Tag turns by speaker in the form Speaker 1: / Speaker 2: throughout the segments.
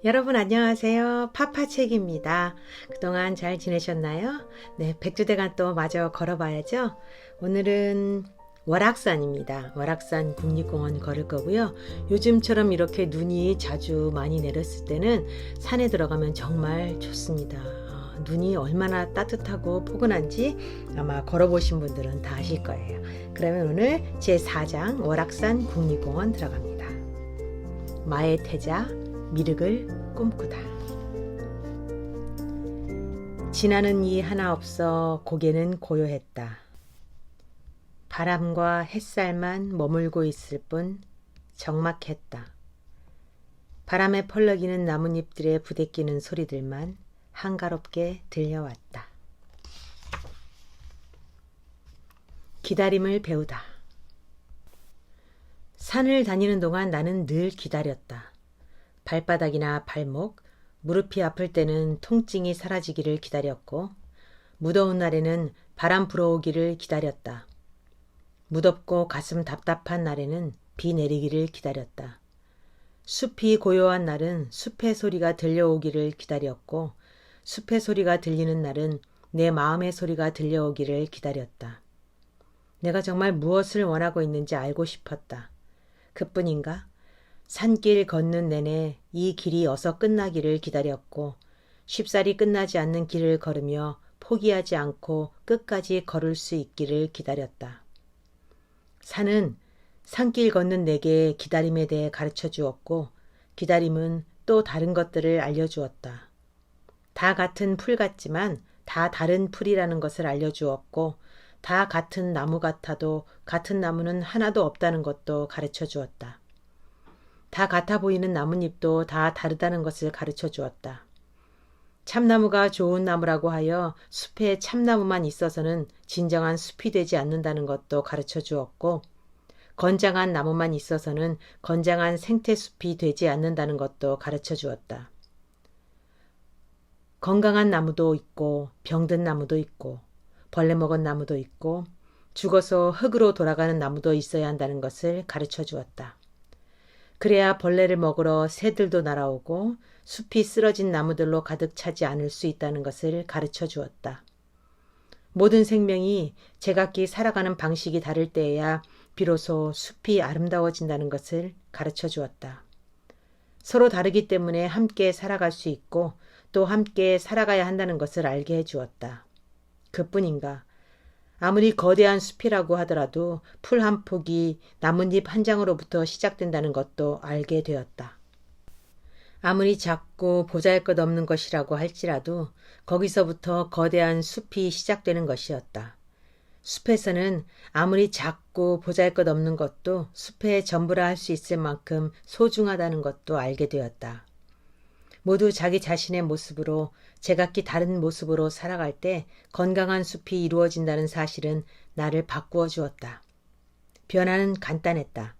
Speaker 1: 여러분 안녕하세요. 파파책입니다. 그동안 잘 지내셨나요? 네, 백두대간 또 마저 걸어봐야죠. 오늘은 월악산입니다. 월악산 국립공원 걸을 거고요. 요즘처럼 이렇게 눈이 자주 많이 내렸을 때는 산에 들어가면 정말 좋습니다. 눈이 얼마나 따뜻하고 포근한지 아마 걸어보신 분들은 다 아실 거예요. 그러면 오늘 제4장 월악산 국립공원 들어갑니다. 마의 태자 미륵을 꿈꾸다. 지나는 이 하나 없어 고개는 고요했다. 바람과 햇살만 머물고 있을 뿐 적막했다. 바람에 펄럭이는 나뭇잎들에 부대끼는 소리들만 한가롭게 들려왔다. 기다림을 배우다. 산을 다니는 동안 나는 늘 기다렸다. 발바닥이나 발목, 무릎이 아플 때는 통증이 사라지기를 기다렸고 무더운 날에는 바람 불어오기를 기다렸다. 무덥고 가슴 답답한 날에는 비 내리기를 기다렸다. 숲이 고요한 날은 숲의 소리가 들려오기를 기다렸고 숲의 소리가 들리는 날은 내 마음의 소리가 들려오기를 기다렸다. 내가 정말 무엇을 원하고 있는지 알고 싶었다. 그뿐인가? 산길 걷는 내내 이 길이 어서 끝나기를 기다렸고 쉽사리 끝나지 않는 길을 걸으며 포기하지 않고 끝까지 걸을 수 있기를 기다렸다. 산은 산길 걷는 내게 기다림에 대해 가르쳐 주었고 기다림은 또 다른 것들을 알려주었다. 다 같은 풀 같지만 다 다른 풀이라는 것을 알려주었고 다 같은 나무 같아도 같은 나무는 하나도 없다는 것도 가르쳐 주었다. 다 같아 보이는 나뭇잎도 다 다르다는 것을 가르쳐 주었다. 참나무가 좋은 나무라고 하여 숲에 참나무만 있어서는 진정한 숲이 되지 않는다는 것도 가르쳐 주었고 건장한 나무만 있어서는 건장한 생태숲이 되지 않는다는 것도 가르쳐 주었다. 건강한 나무도 있고 병든 나무도 있고 벌레 먹은 나무도 있고 죽어서 흙으로 돌아가는 나무도 있어야 한다는 것을 가르쳐 주었다. 그래야 벌레를 먹으러 새들도 날아오고 숲이 쓰러진 나무들로 가득 차지 않을 수 있다는 것을 가르쳐 주었다. 모든 생명이 제각기 살아가는 방식이 다를 때에야 비로소 숲이 아름다워진다는 것을 가르쳐 주었다. 서로 다르기 때문에 함께 살아갈 수 있고 또 함께 살아가야 한다는 것을 알게 해주었다. 그뿐인가? 아무리 거대한 숲이라고 하더라도 풀 한 폭이 나뭇잎 한 장으로부터 시작된다는 것도 알게 되었다. 아무리 작고 보잘것없는 것이라고 할지라도 거기서부터 거대한 숲이 시작되는 것이었다. 숲에서는 아무리 작고 보잘것없는 것도 숲의 전부라 할 수 있을 만큼 소중하다는 것도 알게 되었다. 모두 자기 자신의 모습으로 제각기 다른 모습으로 살아갈 때 건강한 숲이 이루어진다는 사실은 나를 바꾸어 주었다. 변화는 간단했다.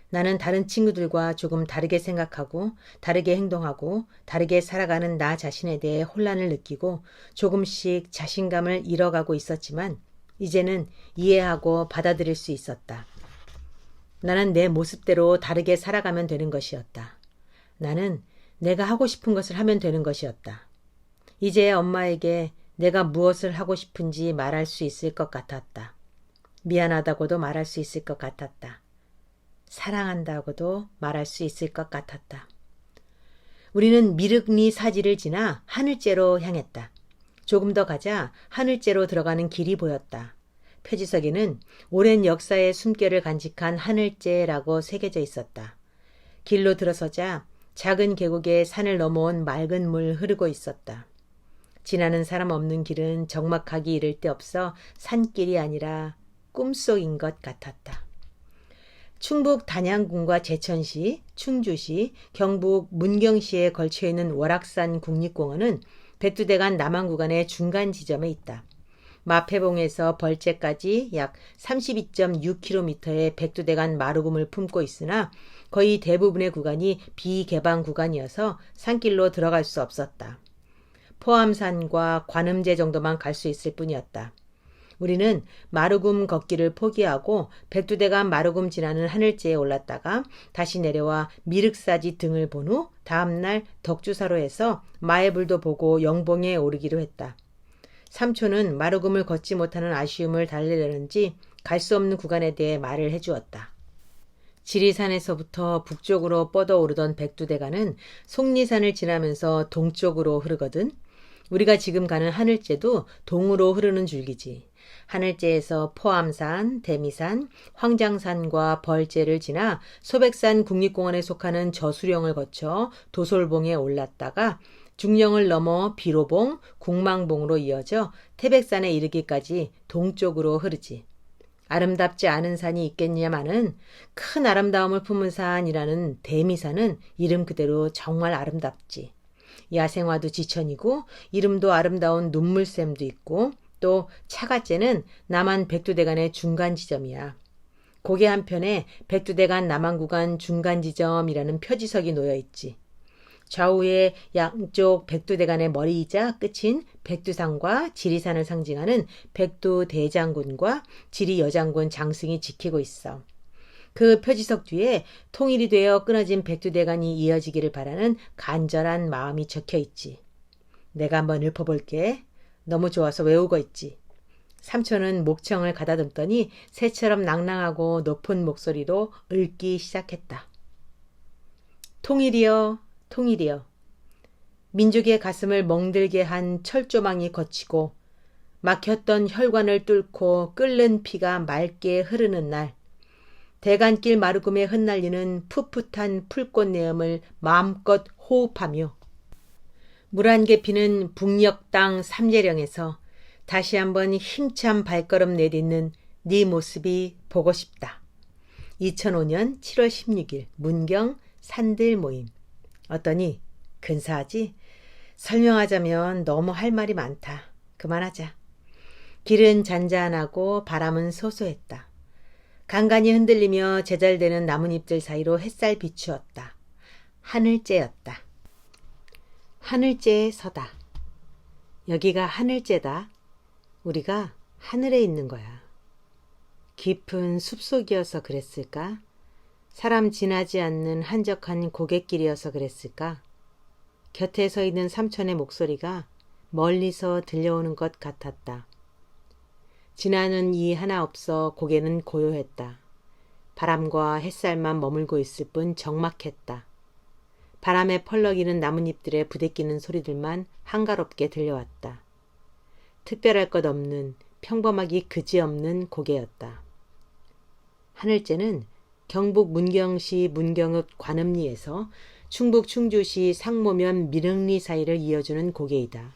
Speaker 1: 나는 다른 친구들과 조금 다르게 생각하고 다르게 행동하고 다르게 살아가는 나 자신에 대해 혼란을 느끼고 조금씩 자신감을 잃어가고 있었지만 이제는 이해하고 받아들일 수 있었다. 나는 내 모습대로 다르게 살아가면 되는 것이었다. 나는 내가 하고 싶은 것을 하면 되는 것이었다. 이제 엄마에게 내가 무엇을 하고 싶은지 말할 수 있을 것 같았다. 미안하다고도 말할 수 있을 것 같았다. 사랑한다고도 말할 수 있을 것 같았다. 우리는 미륵리 사지를 지나 하늘째로 향했다. 조금 더 가자 하늘째로 들어가는 길이 보였다. 표지석에는 오랜 역사의 숨결을 간직한 하늘째라고 새겨져 있었다. 길로 들어서자 작은 계곡에 산을 넘어온 맑은 물 흐르고 있었다. 지나는 사람 없는 길은 적막하기 이를 데 없어 산길이 아니라 꿈속인 것 같았다. 충북 단양군과 제천시, 충주시, 경북 문경시에 걸쳐있는 월악산 국립공원은 백두대간 남한 구간의 중간 지점에 있다. 마패봉에서 벌제까지 약 32.6km의 백두대간 마루금을 품고 있으나 거의 대부분의 구간이 비개방 구간이어서 산길로 들어갈 수 없었다. 포암산과 관음제 정도만 갈 수 있을 뿐이었다. 우리는 마루금 걷기를 포기하고 백두대간 마루금 지나는 하늘째에 올랐다가 다시 내려와 미륵사지 등을 본 후 다음날 덕주사로에서 마애불도 보고 영봉에 오르기로 했다. 삼촌은 마루금을 걷지 못하는 아쉬움을 달래려는지 갈 수 없는 구간에 대해 말을 해주었다. 지리산에서부터 북쪽으로 뻗어오르던 백두대간은 속리산을 지나면서 동쪽으로 흐르거든. 우리가 지금 가는 하늘째도 동으로 흐르는 줄기지. 하늘째에서 포암산, 대미산, 황장산과 벌재를 지나 소백산 국립공원에 속하는 저수령을 거쳐 도솔봉에 올랐다가 중령을 넘어 비로봉, 국망봉으로 이어져 태백산에 이르기까지 동쪽으로 흐르지. 아름답지 않은 산이 있겠냐마는 큰 아름다움을 품은 산이라는 대미산은 이름 그대로 정말 아름답지. 야생화도 지천이고 이름도 아름다운 눈물샘도 있고 또 차가째는 남한 백두대간의 중간 지점이야. 고개 한편에 백두대간 남한구간 중간 지점이라는 표지석이 놓여 있지. 좌우에 양쪽 백두대간의 머리이자 끝인 백두산과 지리산을 상징하는 백두대장군과 지리여장군 장승이 지키고 있어. 그 표지석 뒤에 통일이 되어 끊어진 백두대간이 이어지기를 바라는 간절한 마음이 적혀 있지. 내가 한번 읊어볼게. 너무 좋아서 외우고 있지. 삼촌은 목청을 가다듬더니 새처럼 낭랑하고 높은 목소리로 읊기 시작했다. 통일이여, 통일이여. 민족의 가슴을 멍들게 한 철조망이 거치고 막혔던 혈관을 뚫고 끓는 피가 맑게 흐르는 날, 대간길 마루금에 흩날리는 풋풋한 풀꽃 내음을 마음껏 호흡하며 물 한 개 피는 북녘 땅 삼재령에서 다시 한번 힘찬 발걸음 내딛는 네 모습이 보고 싶다. 2005년 7월 16일 문경 산들 모임. 어떠니? 근사하지? 설명하자면 너무 할 말이 많다. 그만하자. 길은 잔잔하고 바람은 소소했다. 간간히 흔들리며 제잘되는 나뭇잎들 사이로 햇살 비추었다. 하늘째였다. 하늘째에 서다. 여기가 하늘째다. 우리가 하늘에 있는 거야. 깊은 숲속이어서 그랬을까? 사람 지나지 않는 한적한 고갯길이어서 그랬을까? 곁에 서 있는 삼촌의 목소리가 멀리서 들려오는 것 같았다. 지나는 이 하나 없어 고개는 고요했다. 바람과 햇살만 머물고 있을 뿐 적막했다. 바람에 펄럭이는 나뭇잎들에 부대끼는 소리들만 한가롭게 들려왔다. 특별할 것 없는 평범하기 그지없는 고개였다. 하늘째는 경북 문경시 문경읍 관음리에서 충북 충주시 상모면 미릉리 사이를 이어주는 고개이다.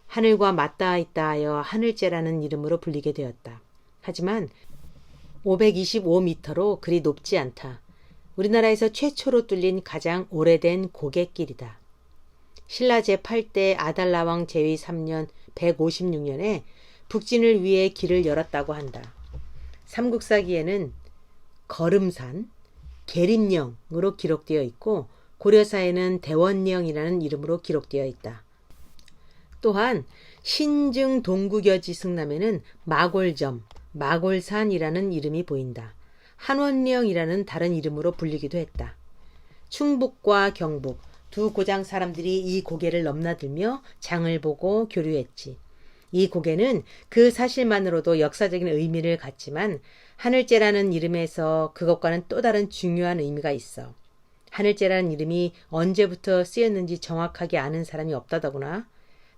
Speaker 1: 하늘과 맞닿아 있다 하여 하늘째라는 이름으로 불리게 되었다. 하지만 525m로 그리 높지 않다. 우리나라에서 최초로 뚫린 가장 오래된 고갯길이다. 신라 제8대 아달라왕 제위 3년 156년에 북진을 위해 길을 열었다고 한다. 삼국사기에는 거름산, 계림령으로 기록되어 있고 고려사에는 대원령이라는 이름으로 기록되어 있다. 또한 신증 동구겨지 승남에는 마골점, 마골산이라는 이름이 보인다. 한원령이라는 다른 이름으로 불리기도 했다. 충북과 경북 두 고장 사람들이 이 고개를 넘나들며 장을 보고 교류했지. 이 고개는 그 사실만으로도 역사적인 의미를 갖지만 하늘째라는 이름에서 그것과는 또 다른 중요한 의미가 있어. 하늘째라는 이름이 언제부터 쓰였는지 정확하게 아는 사람이 없다더구나.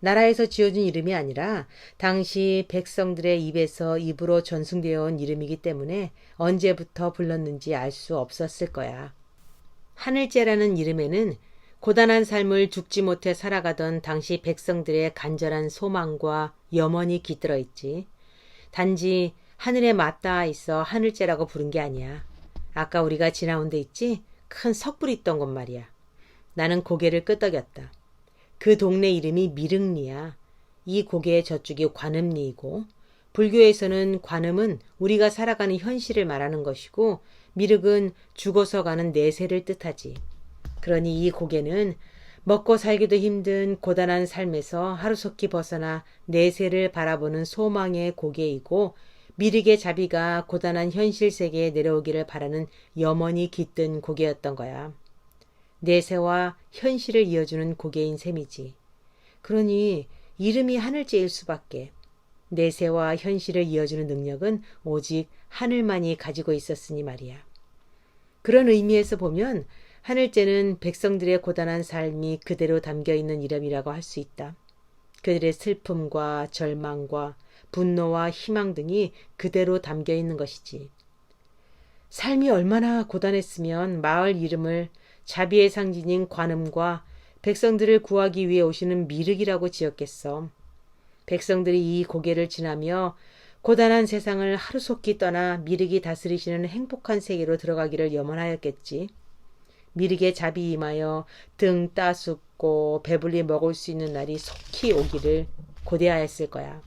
Speaker 1: 나라에서 지어준 이름이 아니라 당시 백성들의 입에서 입으로 전승되어 온 이름이기 때문에 언제부터 불렀는지 알 수 없었을 거야. 하늘째라는 이름에는 고단한 삶을 죽지 못해 살아가던 당시 백성들의 간절한 소망과 염원이 깃들어 있지. 단지 하늘에 맞닿아 있어 하늘째라고 부른 게 아니야. 아까 우리가 지나온 데 있지? 큰 석불이 있던 곳 말이야. 나는 고개를 끄덕였다. 그 동네 이름이 미릉리야. 이 고개의 저쪽이 관음리이고 불교에서는 관음은 우리가 살아가는 현실을 말하는 것이고 미륵은 죽어서 가는 내세를 뜻하지. 그러니 이 고개는 먹고 살기도 힘든 고단한 삶에서 하루속히 벗어나 내세를 바라보는 소망의 고개이고 미륵의 자비가 고단한 현실 세계에 내려오기를 바라는 염원이 깃든 고개였던 거야. 내세와 현실을 이어주는 고개인 셈이지. 그러니 이름이 하늘째일 수밖에. 내세와 현실을 이어주는 능력은 오직 하늘만이 가지고 있었으니 말이야. 그런 의미에서 보면 하늘째는 백성들의 고단한 삶이 그대로 담겨있는 이름이라고 할 수 있다. 그들의 슬픔과 절망과 분노와 희망 등이 그대로 담겨있는 것이지. 삶이 얼마나 고단했으면 마을 이름을 자비의 상징인 관음과 백성들을 구하기 위해 오시는 미륵이라고 지었겠어. 백성들이 이 고개를 지나며 고단한 세상을 하루속히 떠나 미륵이 다스리시는 행복한 세계로 들어가기를 염원하였겠지. 미륵의 자비 임하여 등 따숩고 배불리 먹을 수 있는 날이 속히 오기를 고대하였을 거야.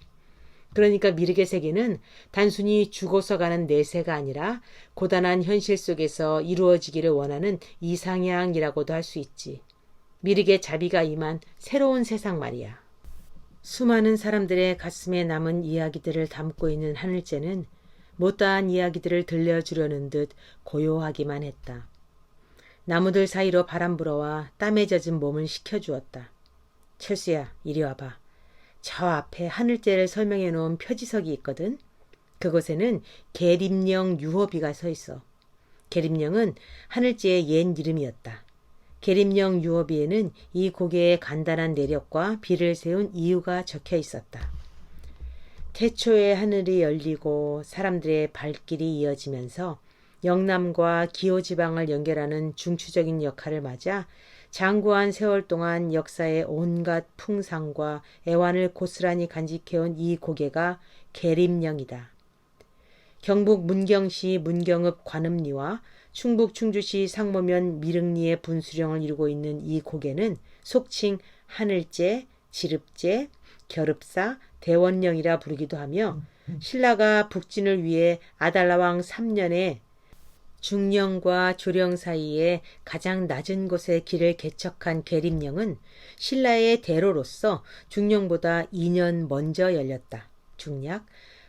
Speaker 1: 그러니까 미륵의 세계는 단순히 죽어서 가는 내세가 아니라 고단한 현실 속에서 이루어지기를 원하는 이상향이라고도 할 수 있지. 미륵의 자비가 임한 새로운 세상 말이야. 수많은 사람들의 가슴에 남은 이야기들을 담고 있는 하늘째는 못다한 이야기들을 들려주려는 듯 고요하기만 했다. 나무들 사이로 바람 불어와 땀에 젖은 몸을 식혀주었다. 철수야, 이리 와봐. 저 앞에 하늘째를 설명해 놓은 표지석이 있거든. 그곳에는 계림령 유호비가 서 있어. 계림령은 하늘째의 옛 이름이었다. 계림령 유호비에는 이 고개의 간단한 내력과 비를 세운 이유가 적혀 있었다. 태초에 하늘이 열리고 사람들의 발길이 이어지면서 영남과 기호지방을 연결하는 중추적인 역할을 맞아 장구한 세월 동안 역사의 온갖 풍상과 애환을 고스란히 간직해온 이 고개가 계림령이다. 경북 문경시 문경읍 관음리와 충북 충주시 상모면 미륵리의 분수령을 이루고 있는 이 고개는 속칭 하늘째, 지릅째, 겨릅사, 대원령이라 부르기도 하며 신라가 북진을 위해 아달라왕 3년에 중령과 조령 사이에 가장 낮은 곳에 길을 개척한 계림령은 신라의 대로로서 중령보다 2년 먼저 열렸다. 중략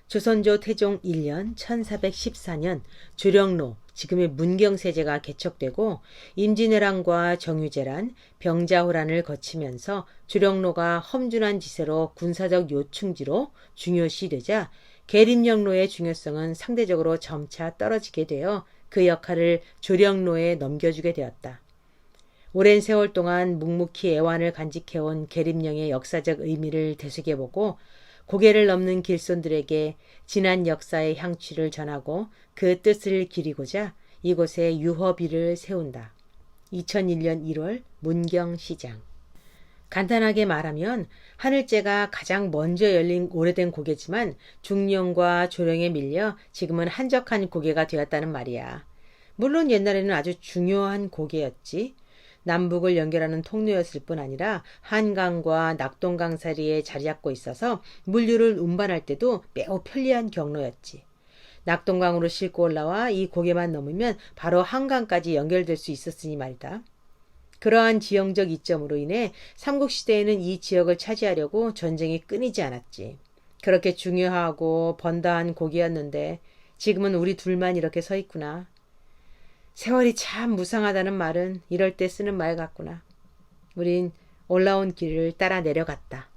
Speaker 1: 조선조 태종 1년 1414년 조령로 지금의 문경세제가 개척되고 임진왜란과 정유재란, 병자호란을 거치면서 조령로가 험준한 지세로 군사적 요충지로 중요시되자 계림령로의 중요성은 상대적으로 점차 떨어지게 되어 그 역할을 조령로에 넘겨주게 되었다. 오랜 세월 동안 묵묵히 애환을 간직해온 계림령의 역사적 의미를 되새겨보고 고개를 넘는 길손들에게 지난 역사의 향취를 전하고 그 뜻을 기리고자 이곳에 유허비를 세운다. 2001년 1월 문경시장. 간단하게 말하면 하늘째가 가장 먼저 열린 오래된 고개지만 중령과 조령에 밀려 지금은 한적한 고개가 되었다는 말이야. 물론 옛날에는 아주 중요한 고개였지. 남북을 연결하는 통로였을 뿐 아니라 한강과 낙동강 사이에 자리 잡고 있어서 물류를 운반할 때도 매우 편리한 경로였지. 낙동강으로 싣고 올라와 이 고개만 넘으면 바로 한강까지 연결될 수 있었으니 말이다. 그러한 지형적 이점으로 인해 삼국시대에는 이 지역을 차지하려고 전쟁이 끊이지 않았지. 그렇게 중요하고 번다한 고개였는데 지금은 우리 둘만 이렇게 서 있구나. 세월이 참 무상하다는 말은 이럴 때 쓰는 말 같구나. 우린 올라온 길을 따라 내려갔다.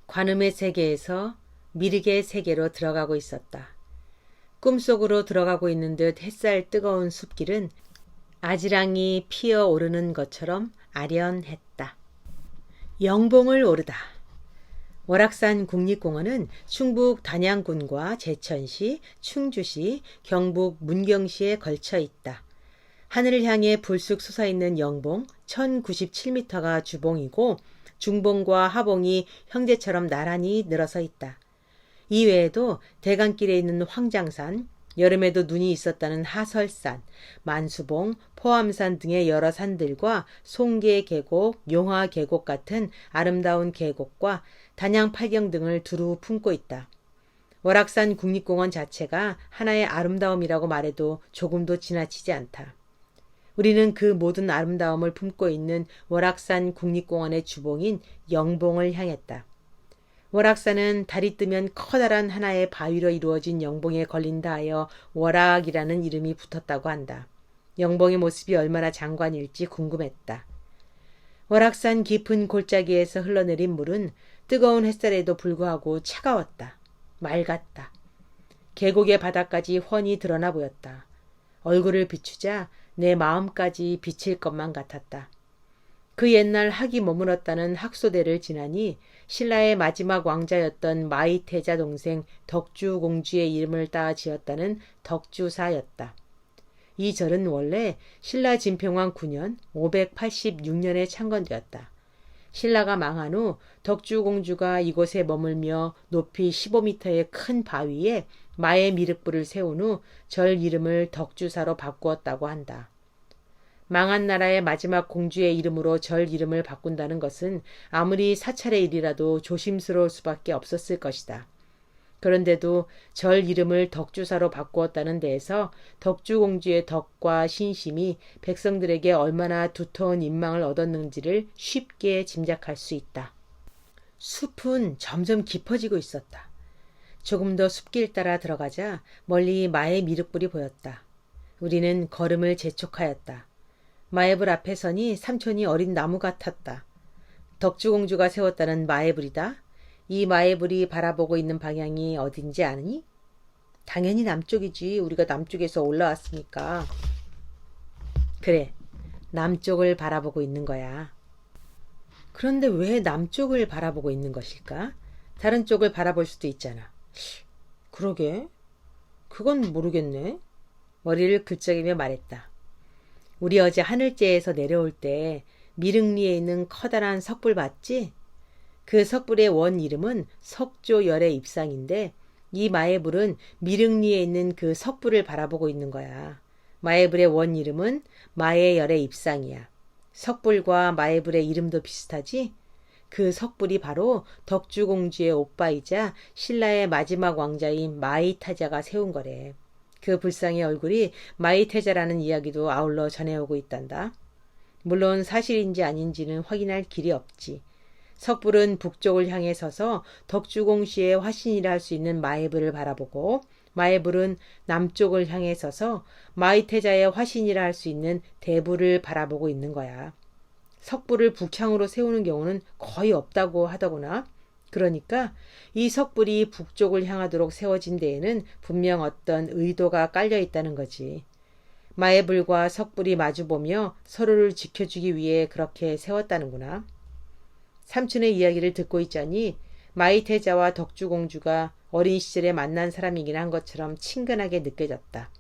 Speaker 1: 관음의 세계에서 미륵의 세계로 들어가고 있었다. 꿈속으로 들어가고 있는 듯 햇살 뜨거운 숲길은 아지랑이 피어오르는 것처럼 아련했다. 영봉을 오르다. 월악산 국립공원은 충북 단양군과 제천시, 충주시, 경북 문경시에 걸쳐 있다. 하늘을 향해 불쑥 솟아있는 영봉 1097m가 주봉이고 중봉과 하봉이 형제처럼 나란히 늘어서 있다. 이외에도 대강길에 있는 황장산, 여름에도 눈이 있었다는 하설산, 만수봉, 포암산 등의 여러 산들과 송계 계곡, 용화 계곡 같은 아름다운 계곡과 단양 팔경 등을 두루 품고 있다. 월악산 국립공원 자체가 하나의 아름다움이라고 말해도 조금도 지나치지 않다. 우리는 그 모든 아름다움을 품고 있는 월악산 국립공원의 주봉인 영봉을 향했다. 월악산은 달이 뜨면 커다란 하나의 바위로 이루어진 영봉에 걸린다 하여 월악이라는 이름이 붙었다고 한다. 영봉의 모습이 얼마나 장관일지 궁금했다. 월악산 깊은 골짜기에서 흘러내린 물은 뜨거운 햇살에도 불구하고 차가웠다. 맑았다. 계곡의 바닥까지 훤히 드러나 보였다. 얼굴을 비추자 내 마음까지 비칠 것만 같았다. 그 옛날 학이 머물렀다는 학소대를 지나니 신라의 마지막 왕자였던 마이태자 동생 덕주공주의 이름을 따 지었다는 덕주사였다. 이 절은 원래 신라 진평왕 9년 586년에 창건되었다. 신라가 망한 후 덕주공주가 이곳에 머물며 높이 15m의 큰 바위에 마의 미륵불을 세운 후 절 이름을 덕주사로 바꾸었다고 한다. 망한 나라의 마지막 공주의 이름으로 절 이름을 바꾼다는 것은 아무리 사찰의 일이라도 조심스러울 수밖에 없었을 것이다. 그런데도 절 이름을 덕주사로 바꾸었다는 데에서 덕주공주의 덕과 신심이 백성들에게 얼마나 두터운 인망을 얻었는지를 쉽게 짐작할 수 있다. 숲은 점점 깊어지고 있었다. 조금 더 숲길 따라 들어가자 멀리 마의 미륵불이 보였다. 우리는 걸음을 재촉하였다. 마애불 앞에 서니 삼촌이 어린 나무 같았다. 덕주공주가 세웠다는 마애불이다. 이 마애불이 바라보고 있는 방향이 어딘지 아니? 당연히 남쪽이지. 우리가 남쪽에서 올라왔으니까. 그래, 남쪽을 바라보고 있는 거야. 그런데 왜 남쪽을 바라보고 있는 것일까? 다른 쪽을 바라볼 수도 있잖아. 그러게. 그건 모르겠네. 머리를 긁적이며 말했다. 우리 어제 하늘째에서 내려올 때 미륵리에 있는 커다란 석불 봤지? 그 석불의 원 이름은 석조열의 입상인데 이 마애불은 미륵리에 있는 그 석불을 바라보고 있는 거야. 마애불의 원 이름은 마애열의 입상이야. 석불과 마애불의 이름도 비슷하지? 그 석불이 바로 덕주공주의 오빠이자 신라의 마지막 왕자인 마이타자가 세운 거래. 그 불상의 얼굴이 마이태자라는 이야기도 아울러 전해오고 있단다. 물론 사실인지 아닌지는 확인할 길이 없지. 석불은 북쪽을 향해 서서 덕주공주의 화신이라 할 수 있는 마애불을 바라보고 마애불은 남쪽을 향해 서서 마이태자의 화신이라 할 수 있는 대불을 바라보고 있는 거야. 석불을 북향으로 세우는 경우는 거의 없다고 하더구나. 그러니까 이 석불이 북쪽을 향하도록 세워진 데에는 분명 어떤 의도가 깔려 있다는 거지. 마애불과 석불이 마주보며 서로를 지켜주기 위해 그렇게 세웠다는구나. 삼촌의 이야기를 듣고 있자니 마이태자와 덕주공주가 어린 시절에 만난 사람이긴 한 것처럼 친근하게 느껴졌다.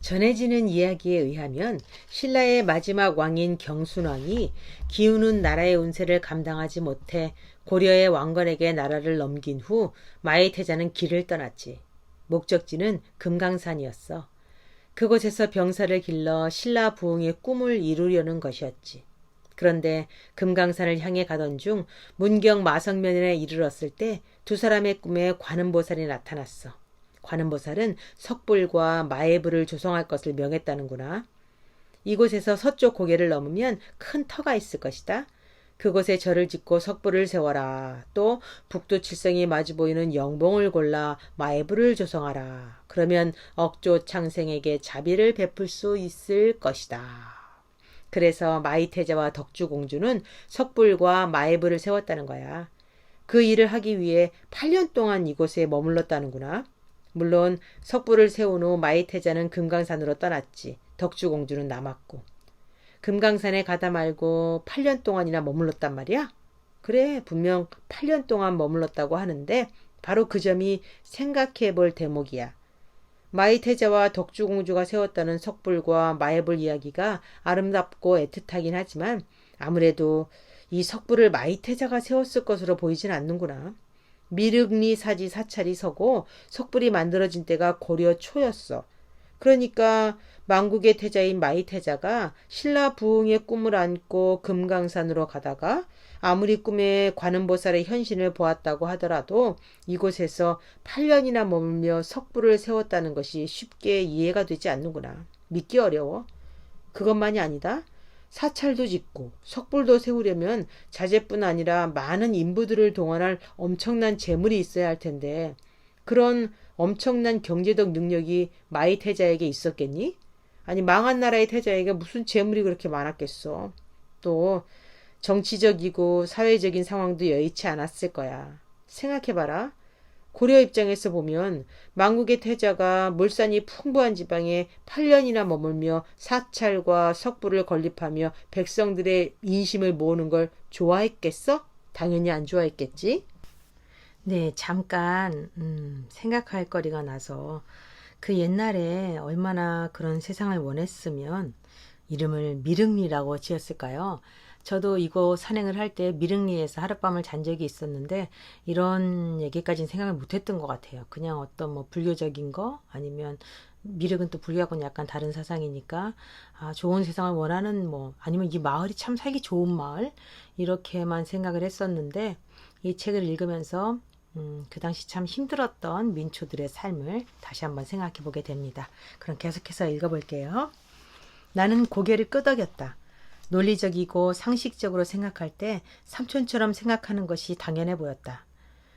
Speaker 1: 전해지는 이야기에 의하면 신라의 마지막 왕인 경순왕이 기우는 나라의 운세를 감당하지 못해 고려의 왕건에게 나라를 넘긴 후 마이태자는 길을 떠났지. 목적지는 금강산이었어. 그곳에서 병사를 길러 신라 부흥의 꿈을 이루려는 것이었지. 그런데 금강산을 향해 가던 중 문경 마성면에 이르렀을 때 두 사람의 꿈에 관음보살이 나타났어. 관음보살은 석불과 마애불을 조성할 것을 명했다는구나. 이곳에서 서쪽 고개를 넘으면 큰 터가 있을 것이다. 그곳에 절을 짓고 석불을 세워라. 또 북두 칠성이 마주 보이는 영봉을 골라 마애불을 조성하라. 그러면 억조 창생에게 자비를 베풀 수 있을 것이다. 그래서 마이태자와 덕주공주는 석불과 마애불을 세웠다는 거야. 그 일을 하기 위해 8년 동안 이곳에 머물렀다는구나. 물론 석불을 세운 후 마이태자는 금강산으로 떠났지. 덕주공주는 남았고. 금강산에 가다 말고 8년 동안이나 머물렀단 말이야? 그래, 분명 8년 동안 머물렀다고 하는데 바로 그 점이 생각해 볼 대목이야. 마이태자와 덕주공주가 세웠다는 석불과 마애불 이야기가 아름답고 애틋하긴 하지만 아무래도 이 석불을 마이태자가 세웠을 것으로 보이진 않는구나. 미륵리 사지 사찰이 서고 석불이 만들어진 때가 고려 초였어. 그러니까 망국의 태자인 마이태자가 신라 부흥의 꿈을 안고 금강산으로 가다가 아무리 꿈에 관음보살의 현신을 보았다고 하더라도 이곳에서 8년이나 머물며 석불을 세웠다는 것이 쉽게 이해가 되지 않는구나. 믿기 어려워. 그것만이 아니다. 사찰도 짓고 석불도 세우려면 자재뿐 아니라 많은 인부들을 동원할 엄청난 재물이 있어야 할 텐데 그런 엄청난 경제적 능력이 마이 태자에게 있었겠니? 아니 망한 나라의 태자에게 무슨 재물이 그렇게 많았겠어. 또 정치적이고 사회적인 상황도 여의치 않았을 거야. 생각해봐라. 고려 입장에서 보면 망국의 태자가 물산이 풍부한 지방에 8년이나 머물며 사찰과 석불을 건립하며 백성들의 인심을 모으는 걸 좋아했겠어? 당연히 안 좋아했겠지? 네, 잠깐 생각할 거리가 나서 그 옛날에 얼마나 그런 세상을 원했으면 이름을 미륵리라고 지었을까요? 저도 이곳 산행을 할 때 미륵리에서 하룻밤을 잔 적이 있었는데 이런 얘기까지는 생각을 못했던 것 같아요. 그냥 어떤 뭐 불교적인 거 아니면 미륵은 또 불교하고는 약간 다른 사상이니까 좋은 세상을 원하는 뭐 아니면 이 마을이 참 살기 좋은 마을 이렇게만 생각을 했었는데 이 책을 읽으면서 그 당시 참 힘들었던 민초들의 삶을 다시 한번 생각해 보게 됩니다. 그럼 계속해서 읽어볼게요. 나는 고개를 끄덕였다. 논리적이고 상식적으로 생각할 때 삼촌처럼 생각하는 것이 당연해 보였다.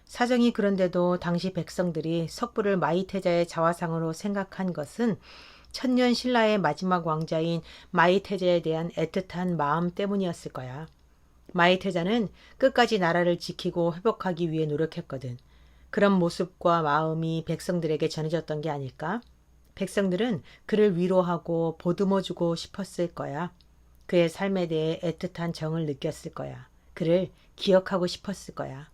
Speaker 1: 사정이 그런데도 당시 백성들이 석불을 마이태자의 자화상으로 생각한 것은 천년 신라의 마지막 왕자인 마이태자에 대한 애틋한 마음 때문이었을 거야. 마이태자는 끝까지 나라를 지키고 회복하기 위해 노력했거든. 그런 모습과 마음이 백성들에게 전해졌던 게 아닐까? 백성들은 그를 위로하고 보듬어주고 싶었을 거야. 그의 삶에 대해 애틋한 정을 느꼈을 거야. 그를 기억하고 싶었을 거야.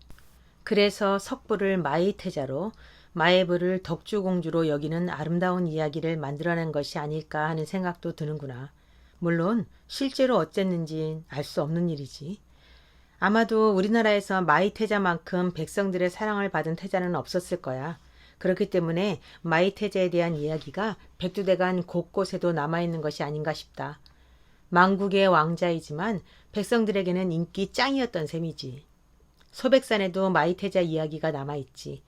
Speaker 1: 그래서 석불을 마이태자로 마예불을 덕주공주로 여기는 아름다운 이야기를 만들어낸 것이 아닐까 하는 생각도 드는구나. 물론 실제로 어쨌는지 알 수 없는 일이지. 아마도 우리나라에서 마이태자만큼 백성들의 사랑을 받은 태자는 없었을 거야. 그렇기 때문에 마이태자에 대한 이야기가 백두대간 곳곳에도 남아있는 것이 아닌가 싶다. 망국의 왕자이지만 백성들에게는 인기 짱이었던 셈이지. 소백산에도 마이태자 이야기가 남아있지.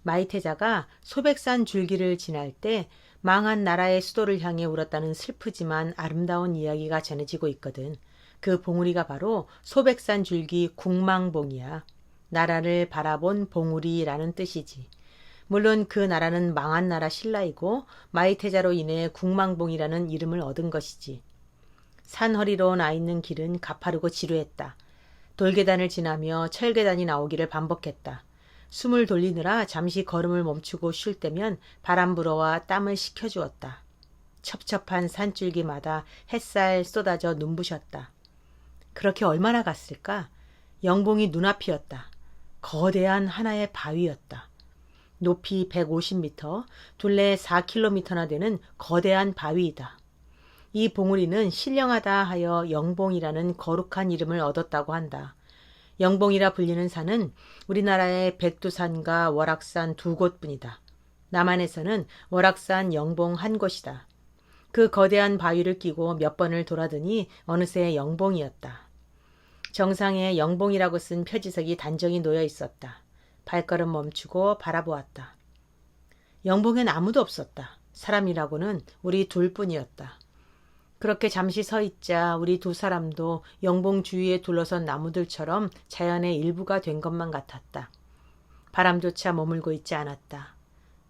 Speaker 1: 마이태자가 소백산 줄기를 지날 때 망한 나라의 수도를 향해 울었다는 슬프지만 아름다운 이야기가 전해지고 있거든. 그 봉우리가 바로 소백산 줄기 국망봉이야. 나라를 바라본 봉우리라는 뜻이지. 물론 그 나라는 망한 나라 신라이고 마이태자로 인해 국망봉이라는 이름을 얻은 것이지. 산 허리로 나 있는 길은 가파르고 지루했다. 돌계단을 지나며 철계단이 나오기를 반복했다. 숨을 돌리느라 잠시 걸음을 멈추고 쉴 때면 바람 불어와 땀을 식혀주었다. 첩첩한 산줄기마다 햇살 쏟아져 눈부셨다. 그렇게 얼마나 갔을까? 영봉이 눈앞이었다. 거대한 하나의 바위였다. 높이 150m, 둘레 4km나 되는 거대한 바위이다. 이 봉우리는 신령하다 하여 영봉이라는 거룩한 이름을 얻었다고 한다. 영봉이라 불리는 산은 우리나라의 백두산과 월악산 두 곳뿐이다. 남한에서는 월악산, 영봉 한 곳이다. 그 거대한 바위를 끼고 몇 번을 돌아드니 어느새 영봉이었다. 정상에 영봉이라고 쓴 표지석이 단정히 놓여 있었다. 발걸음 멈추고 바라보았다. 영봉엔 아무도 없었다. 사람이라고는 우리 둘뿐이었다. 그렇게 잠시 서 있자 우리 두 사람도 영봉 주위에 둘러선 나무들처럼 자연의 일부가 된 것만 같았다. 바람조차 머물고 있지 않았다.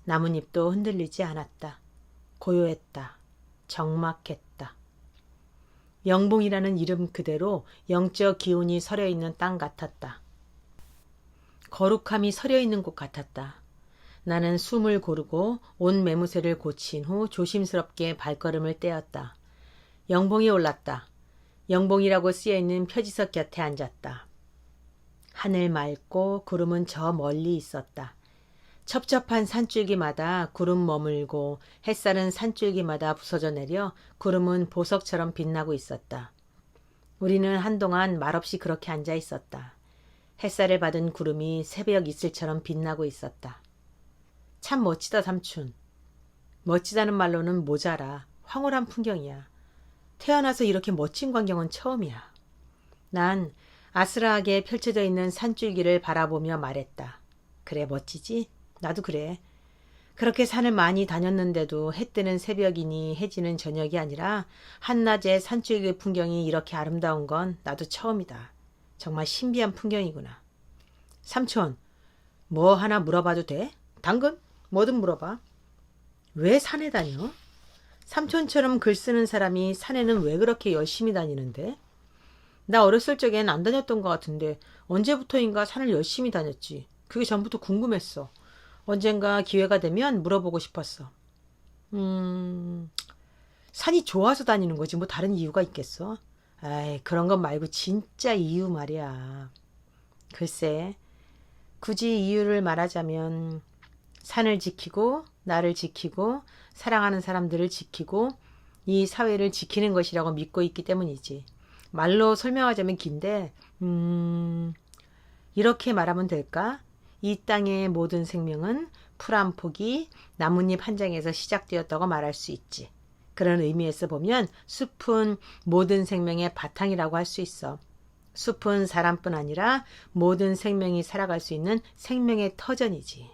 Speaker 1: 나뭇잎도 흔들리지 않았다. 고요했다. 적막했다. 영봉이라는 이름 그대로 영적 기운이 서려 있는 땅 같았다. 거룩함이 서려 있는 곳 같았다. 나는 숨을 고르고 옷 매무새를 고친 후 조심스럽게 발걸음을 떼었다. 영봉이 올랐다. 영봉이라고 쓰여있는 표지석 곁에 앉았다. 하늘 맑고 구름은 저 멀리 있었다. 첩첩한 산줄기마다 구름 머물고 햇살은 산줄기마다 부서져 내려 구름은 보석처럼 빛나고 있었다. 우리는 한동안 말없이 그렇게 앉아 있었다. 햇살을 받은 구름이 새벽 이슬처럼 빛나고 있었다. 참 멋지다 삼촌. 멋지다는 말로는 모자라. 황홀한 풍경이야. 태어나서 이렇게 멋진 광경은 처음이야. 난 아스라하게 펼쳐져 있는 산줄기를 바라보며 말했다. 그래 멋지지? 나도 그래. 그렇게 산을 많이 다녔는데도 해 뜨는 새벽이니 해 지는 저녁이 아니라 한낮에 산줄기 풍경이 이렇게 아름다운 건 나도 처음이다. 정말 신비한 풍경이구나. 삼촌, 뭐 하나 물어봐도 돼? 당근? 뭐든 물어봐. 왜 산에 다녀? 삼촌처럼 글 쓰는 사람이 산에는 왜 그렇게 열심히 다니는데? 나 어렸을 적엔 안 다녔던 것 같은데 언제부터인가 산을 열심히 다녔지. 그게 전부터 궁금했어. 언젠가 기회가 되면 물어보고 싶었어. 산이 좋아서 다니는 거지 뭐 다른 이유가 있겠어? 아이, 그런 것 말고 진짜 이유 말이야. 글쎄, 굳이 이유를 말하자면 산을 지키고 나를 지키고 사랑하는 사람들을 지키고 이 사회를 지키는 것이라고 믿고 있기 때문이지. 말로 설명하자면 긴데 이렇게 말하면 될까? 이 땅의 모든 생명은 풀 한 포기, 나뭇잎 한 장에서 시작되었다고 말할 수 있지. 그런 의미에서 보면 숲은 모든 생명의 바탕이라고 할 수 있어. 숲은 사람뿐 아니라 모든 생명이 살아갈 수 있는 생명의 터전이지.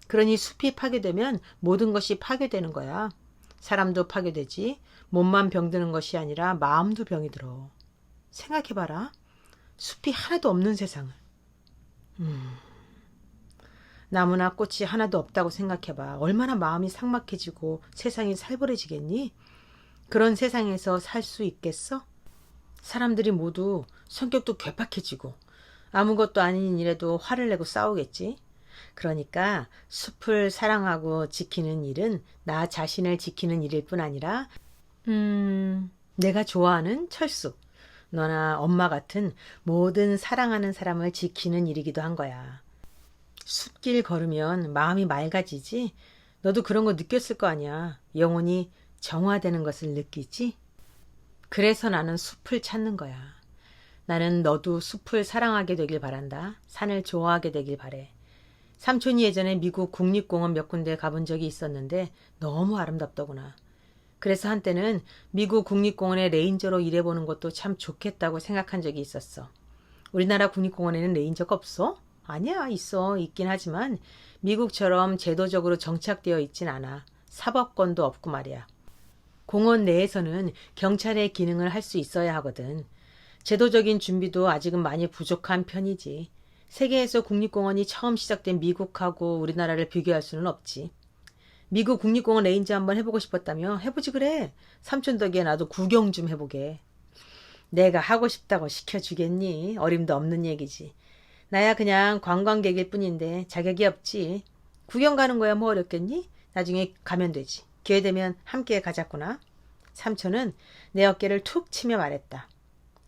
Speaker 1: 그러니 숲이 파괴되면 모든 것이 파괴되는 거야. 사람도 파괴되지. 몸만 병드는 것이 아니라 마음도 병이 들어. 생각해봐라. 숲이 하나도 없는 세상을. 나무나 꽃이 하나도 없다고 생각해봐. 얼마나 마음이 삭막해지고 세상이 살벌해지겠니? 그런 세상에서 살 수 있겠어? 사람들이 모두 성격도 괴팍해지고 아무것도 아닌 일에도 화를 내고 싸우겠지. 그러니까 숲을 사랑하고 지키는 일은 나 자신을 지키는 일일 뿐 아니라 내가 좋아하는 철수, 너나 엄마 같은 모든 사랑하는 사람을 지키는 일이기도 한 거야. 숲길 걸으면 마음이 맑아지지? 너도 그런 거 느꼈을 거 아니야. 영혼이 정화되는 것을 느끼지? 그래서 나는 숲을 찾는 거야. 나는 너도 숲을 사랑하게 되길 바란다. 산을 좋아하게 되길 바래. 삼촌이 예전에 미국 국립공원 몇 군데 가본 적이 있었는데 너무 아름답더구나. 그래서 한때는 미국 국립공원의 레인저로 일해보는 것도 참 좋겠다고 생각한 적이 있었어. 우리나라 국립공원에는 레인저가 없어? 아니야, 있어. 있긴 하지만 미국처럼 제도적으로 정착되어 있진 않아. 사법권도 없고 말이야. 공원 내에서는 경찰의 기능을 할 수 있어야 하거든. 제도적인 준비도 아직은 많이 부족한 편이지. 세계에서 국립공원이 처음 시작된 미국하고 우리나라를 비교할 수는 없지. 미국 국립공원 레인저 한번 해보고 싶었다며? 해보지 그래. 삼촌 덕에 나도 구경 좀 해보게. 내가 하고 싶다고 시켜주겠니? 어림도 없는 얘기지. 나야 그냥 관광객일 뿐인데 자격이 없지. 구경 가는 거야 뭐 어렵겠니? 나중에 가면 되지. 기회 되면 함께 가자꾸나. 삼촌은 내 어깨를 툭 치며 말했다.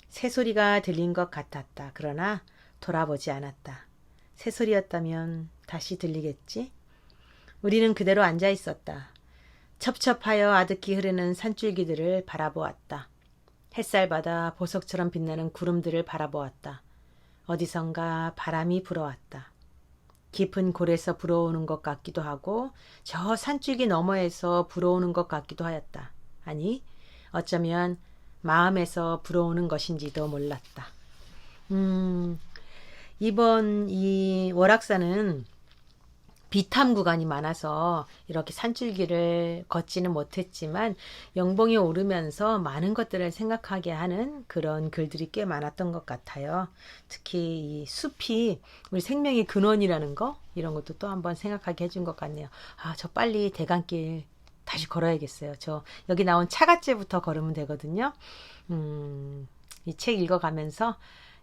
Speaker 1: 새소리가 들린 것 같았다. 그러나 돌아보지 않았다. 새소리였다면 다시 들리겠지? 우리는 그대로 앉아 있었다. 첩첩하여 아득히 흐르는 산줄기들을 바라보았다. 햇살바다 보석처럼 빛나는 구름들을 바라보았다. 어디선가 바람이 불어왔다. 깊은 골에서 불어오는 것 같기도 하고 저 산줄기 너머에서 불어오는 것 같기도 하였다. 아니, 어쩌면 마음에서 불어오는 것인지도 몰랐다. 이번 이 월악산은 비탐 구간이 많아서 이렇게 산줄기를 걷지는 못했지만 영봉에 오르면서 많은 것들을 생각하게 하는 그런 글들이 꽤 많았던 것 같아요. 특히 이 숲이 우리 생명의 근원이라는 거 이런 것도 또 한번 생각하게 해준 것 같네요. 아, 저 빨리 대강길 다시 걸어야겠어요. 저 여기 나온 차가제부터 걸으면 되거든요. 이 책 읽어가면서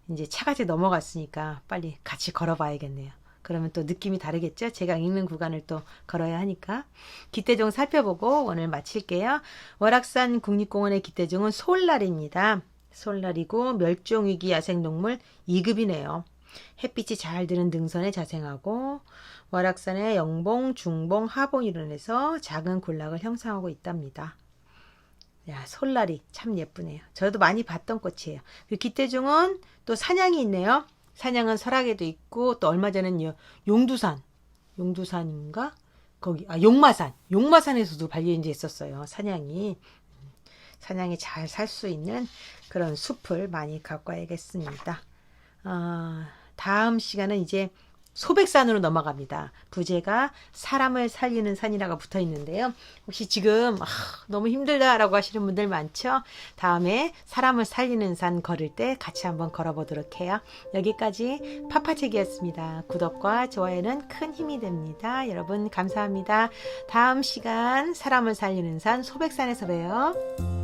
Speaker 1: 이제 차가제 넘어갔으니까 빨리 같이 걸어봐야겠네요. 그러면 또 느낌이 다르겠죠? 제가 읽는 구간을 또 걸어야 하니까. 기대종 살펴보고 오늘 마칠게요. 월악산 국립공원의 기대종은 솔날입니다. 솔날이고 멸종위기 야생동물 2급이네요. 햇빛이 잘 드는 능선에 자생하고 월악산의 영봉, 중봉, 하봉 이론에서 작은 군락을 형성하고 있답니다. 야, 솔날이 참 예쁘네요. 저도 많이 봤던 꽃이에요. 그 기대종은 또 사냥이 있네요. 사냥은 설악에도 있고 또 얼마 전엔 용두산인가? 거기 용마산에서도 반려인지 있었어요. 사냥이 잘 살 수 있는 그런 숲을 많이 갖고 와야겠습니다. 다음 시간은 이제 소백산으로 넘어갑니다. 부제가 사람을 살리는 산이라고 붙어 있는데요. 혹시 지금 너무 힘들다라고 하시는 분들 많죠? 다음에 사람을 살리는 산 걸을 때 같이 한번 걸어보도록 해요. 여기까지 파파책이었습니다. 구독과 좋아요는 큰 힘이 됩니다. 여러분 감사합니다. 다음 시간 사람을 살리는 산 소백산에서 봬요.